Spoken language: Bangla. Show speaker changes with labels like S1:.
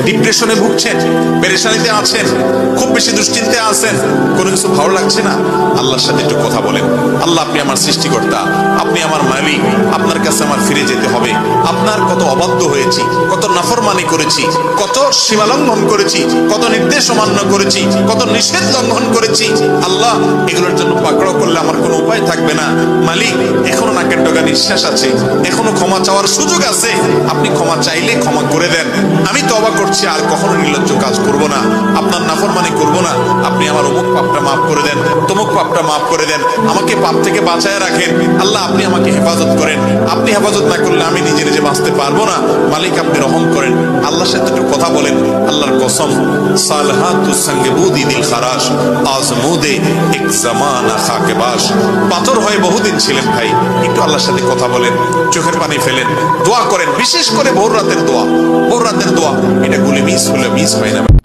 S1: ডিপ্রেশনে ভুগছেন, পেরেশানিতে আছেন, খুব বেশি দুশ্চিন্তায় আছেন, কোনো কিছু ভালো লাগছে না, আল্লাহর সাথে একটু কথা বলেন। আল্লাহ, আপনি আমার সৃষ্টিকর্তা, আপনি আমার মালিক, আপনার কাছে আমার ফিরে যেতে হবে। আপনার কত অবাধ্য হয়েছি, কত নাফরমানি করেছি, কত সীমা লঙ্ঘন করেছি, কত নির্দেশ অমান্য করেছি, কত নিষেধ লঙ্ঘন করেছি। আল্লাহ, এগুলোর জন্য পাকড়াও করলে আমার কোনো উপায় থাকবে না। মালিক, এখনো নাকের ডগা নিঃশ্বাস আছে, এখনো ক্ষমা চাওয়ার সুযোগ আছে। আপনি ক্ষমা চাইলে ক্ষমা করে দেন। আমি তওবা করছি, আর কখনো নির্লজ্জ কাজ করব না, আপনার নাফরমানি করব না। আপনি আমার অমুক পাপটা মাফ করে দেন, তমুক পাপটা মাফ করে দেন, আমাকে পাপ থেকে বাঁচায় রাখেন। আল্লাহ, আপনি আমাকে হেফাজত করেন। আপনি হেফাজত না করলে আমি নিজে নিজে বাঁচতে পারবো না। মালিক, আপনি রহম করেন। আল্লাহর সাথে একটু কথা বলেন। আল্লাহর কসম, সালহাতুস সঙ্গে বুদি দিল খারাস, আজমুদে এক জামানা খাকে বাস। পাথর হয়ে বহুদিন ছিলেন ভাই, একটু আল্লাহর সাথে কথা বলেন, চোখের পানি ফেলেন, দোয়া করেন। বিশেষ করে ভোর রাতের দোয়া, ভোর রাতের দোয়া, এটা গুলি মিস হলে মিস হয় না।